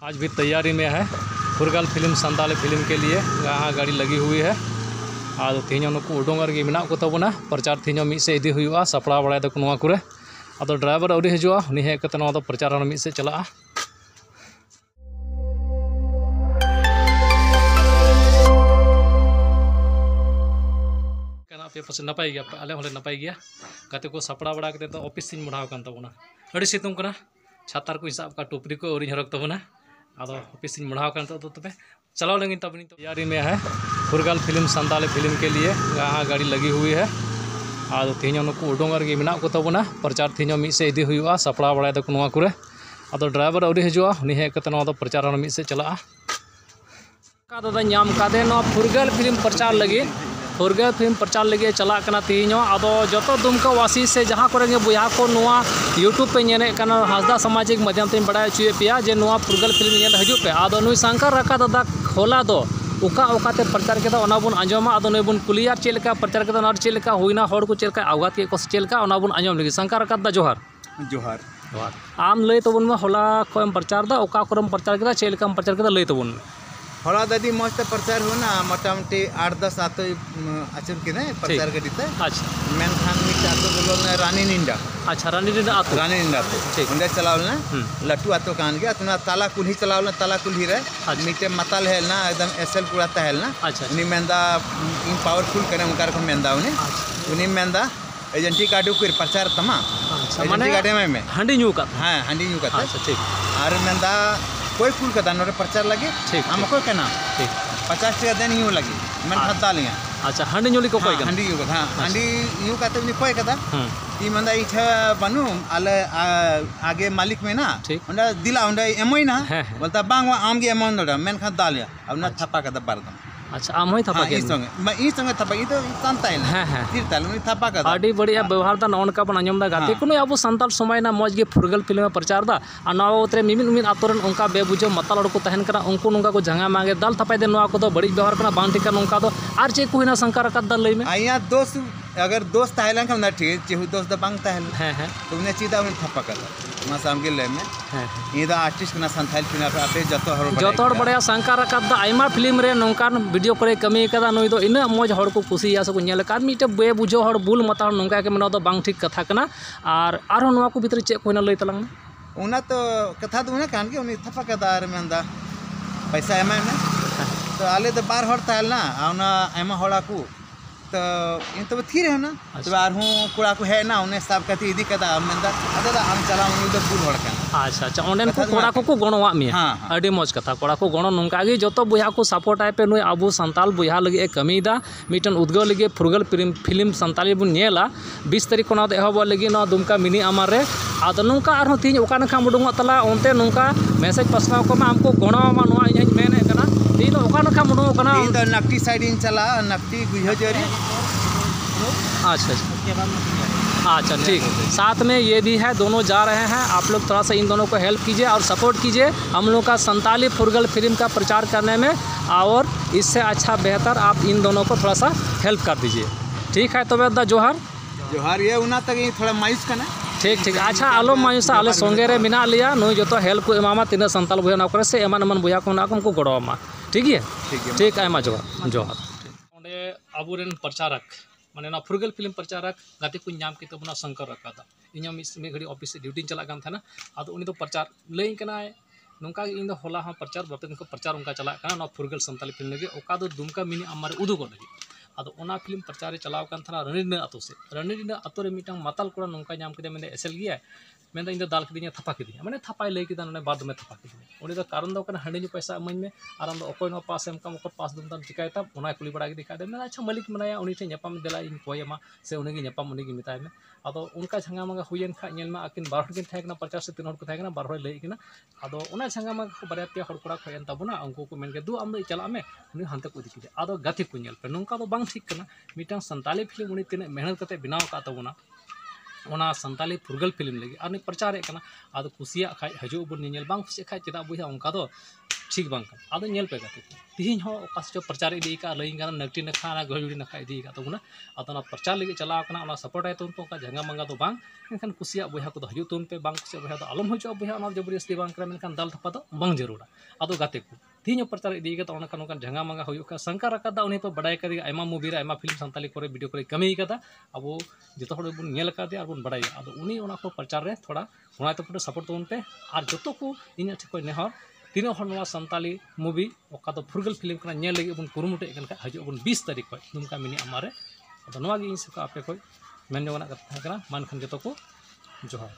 आज भी तैयारी में है फुरगल फिल्म संताली फिल्म के लिए यहाँ गाड़ी लगी हुई है। आज तीन नुकु उडोंगर के मेना को तबना प्रचार तीन मिद से इदी हुआ सपड़ा बड़ा दको नोआ कुरे आदो ड्राइवर अवरी हजुआ उनी हेज कते नोआ दो प्रचार मिद से चला पे पास नपाय गया आले होले नपाय गया कते को सपड़ा बड़ा कते तो ऑफिस सिन मुढ़ाव कान तबना अड़ी सितुंग कना छातार को हिसाब का टोपरी को औरी हरक तबना आदो ऑफिस सिन मुढ़ाव कान तो तबे चलाओ लगी तबनी तैयारी में है फुरगल फिल्म संताली फिल्म के लिए यहाँ गाड़ी लगी हुई है। आज तीन नुकु उडोंगर के मेना को तबना प्रचार तीन मिद से इदी हुआ सपड़ा बड़ा दको नोआ कुरे आदो ड्राइवर अवरी हजुआ उनी हेज कते नोआ दो प्रचार मिद से चला का दादा नाम कादे नो फुरगल फिल्म प्रचार लगी फुरगल फिल्म प्रचार लगे चला तीन आदो जो दुमका वासी से जहाँ को बुआ को यूट्यूब पे नेने हासदा सामाजिक माध्यम से बड़ा चुए पे जे फुरगल फिल्म नेल हजू पे आदो नुई शंकर रका दादा खोला दो उका उकाते प्रचार के बन आंजमा आदो नुई बन कुलिया चेलका प्रचार के चेलका हुईना हर को चेलका अवगत के चेलका बन आंजम लगे शंकर रका दा जोहार जोहार जोहार आम लय तबन में होला को प्रचार दा उका को प्रचार के चेलका प्रचार के लय तबन होला दादी मस्त प्रचार होना मोटामुटी 8-10 आतो आचर के प्रचार करीते अच्छा मेनखान मिट आतो बोलो रानी निंदा अच्छा रानी निंदा आतो ठीक उंडे चलावलना लट्टू आतो कान गया तुना ताला कुल्ही चलावलना ताला कुल्ही रे मिटे मतल है ना एकदम एसएल कुड़ाता है ना अच्छा उनी मेंदा इन पावरफुल करे उनकार को मेंदा उनी मेंदा एजेंटी कार्ड को प्रचार तमा अच्छा माने कार्ड में हंडी न्यू का हां हंडी न्यू का अच्छा ठीक और मेंदा कोई फूल का नोरे प्रचार लगे ठीक हम कोई कहना ठीक 50 टका देन यूं लगी मन खदा लिया अच्छा हंडी न्यूली को कोई हंडी यू का हंडी यू का तनी कोई कदा ई मंदा इठा बनू आले आगे मालिक में ना ओंडा दिला ओंडा एमोई ना बोलता बांग आम गे एमोन नोडा मन खदा लिया अब ना थपा कदा बारदम अच्छा आम ही थपा के ई संगे थपा ई तो तानताय ना तीर ताल उनी थपा कदा आडी बढ़िया व्यवहार दा नौनका बन आंजम दा गाते कोनो अब संताल समय ना मौज गे फुरगल फिल्म प्रचार दा आ नवा उतरे मिमिन आतोरन उनका बेबुझो मतल हड़ को तहन करा उनको नोंका को जंगा मांगे दाल थपाय दे नवा को दो बड़ी व्यवहार कना बांग टिका नोंका दो आर चे को हिना शंकर का दल लई में आया दोस्त अगर दोस्त ताहलन का ना ठीक जेहु दोस्त दा बांग ताहल तो उन्हें चीदा उन्हें थपा कदा मा सामगे ले में ई दा आर्टिस्ट ना संथाल फिल्म आपे जतो हड़ बड़े शंकर का दा आइमा फिल्म रे नोंकान वीडियो करे कमी कदा नुई दो इना मौज हड़ को कुसिया से को नेल का मिटे बे बुझो हड़ बुल मता नोंका के मेना दो बांग ठीक कथा कना और आरो नवा को भीतर चे कोइना लई तलंग उना तो कथा तो उना कान के उनी थपा कदा आर मेंदा पैसा एमा में तो आले तो बार हड़ ताल ना आउना एमा हड़ा को तो इन तो थी रहे ना तो आर हूं कुड़ा को है ना उन्हें सब कति इदी कदा मेंदा अदा हम चला उनी तो बुल हड़ कान अच्छा अच्छा ओंडेन को कोड़ा को गणवा में अडी मौज कथा कोड़ा को गण नोंका गे जतो बुया को सपोर्ट आय पे नुई अबु संताल बुया लगे कमीदा मिटन उद्गो लगे फुरगल फिल्म संताली बुन नेला 20 तारीख को ना एहब लगे ना दुमका मिनी अमार रे आद नोंका आर तीन ओकान खा मुडुंग तला ओनते नोंका मैसेज पसनाव को मा हमको गणवा मा नोआ इन मेने कना तीन ओकान खा मुडुंग कना तीन तो नकटी साइड इन चला नकटी गुइहो जरी अच्छा अच्छा ठीक साथ में ये भी है दोनों जा रहे हैं आप लोग थोड़ा सा इन दोनों को हेल्प कीजिए और सपोर्ट कीजिए हम लोग का संताली फुरगल फिल्म का प्रचार करने में और इससे अच्छा बेहतर आप इन दोनों को थोड़ा सा हेल्प कर दीजिए ठीक है तो बेदा जोहार जोहार ये उना तक थोड़ा मायूस करना ठीक ठीक अच्छा आलो मायूसा आले संगे रे मिना लिया नुई जो हेल्प को एमामा तीन संताल बुया ना करे से एमान एमान बुया को ना को गड़ोमा ठीक है ठीक आयमा जोहार जोहार ओंडे अबुरेन प्रचारक माने ना फुरगल फिल्म प्रचारक गाते को नाम के तबना शंकर रखा था इन में घड़ी ऑफिस ड्यूटी चला था ना आदो उनी तो प्रचार लई कना नोंका इन दो होला हां प्रचार बाते को प्रचार उनका चला कना ना फुरगल संताली फिल्म लगे ओका दो दुमका मिनी अमार उदुगो लगे आदो ओना फिल्म प्रचार चलाव कान था रणीना अतो से रणीना अतो रे मिटang मतल कोड़ा नोंका नाम के मेने एसएल गया मैं इन दाल के थपा के माने थपाई लई के बाद में थपा के उनी दो कारण दो हंडी पैसा इमाኝ में और आम अकोय नो पास एम कम पास दुम तम चिकायता उना कुली बड़ा के दिखा दे मैं अच्छा मालिक मनाया उनी ठे नेपाम देला इन कोयमा से उनी के नेपाम उनी के मिताय में आदो उनका झंगा मंगा हुयन खा नेल मा अकिन 12 हड़ के थायकना 50 से 3 हड़ को थायकना 12 हड़ लई केना आदो उना झंगा मंगा बारे पे हड़ कोड़ा खयन तबना उनको को मेन के दु आम दो चला में उनी हानते को दिखि आदो गाथि को नेल पे नोंका दो बांग ठीक कना मिटang संताली फिल्म उनी तिने मेहनत करते बनाव का तबना ओना संताली फुरगल फिल्म लगे और प्रचार आदो कुसिया खाय हजू बन नेल बांग कुसिया खाय चेदा बुया उनका दो ठीक बांग आदो नेल पे गाते तीन हो ओकास प्रचार इदी का लई गाना नकटी नखा ना गहजुड़ी नखा इदी का तबना आदो ना प्रचार लगे चला कना ओना सपोर्ट आय तुम का झंगा मंगा दो बांग एनखान कुसिया बुया को हजू तुम पे बांग कुसिया बुया दो आलम हजू बुया ओना जबरदस्ती बांग करे मेनखान दाल थपा दो बांग जरूरा आदो गाते को तीन प्रचार इदी का नौकान झंगा मंगा हुआ शंकर रकादा उन्हें पे बड़ा कर आयमा मूवी रे आयमा फिल्म सानताली को वीडियो को कमी का अब जो बन नेल का और बन बड़ा अब उन्हीं को प्रचार रे थोड़ा होना तो सपोर्ट तबन पे और जो को इन ठेको नेहर तीन हर सानताली मूवी ओका तो फुरगल फिल्म का नेल लगे बन कुरुमुटे हजू बन 20 तारीख खो दुमका मिनी अमारे अब इन से आपे को मेन जोना मान खान जो को जोहार।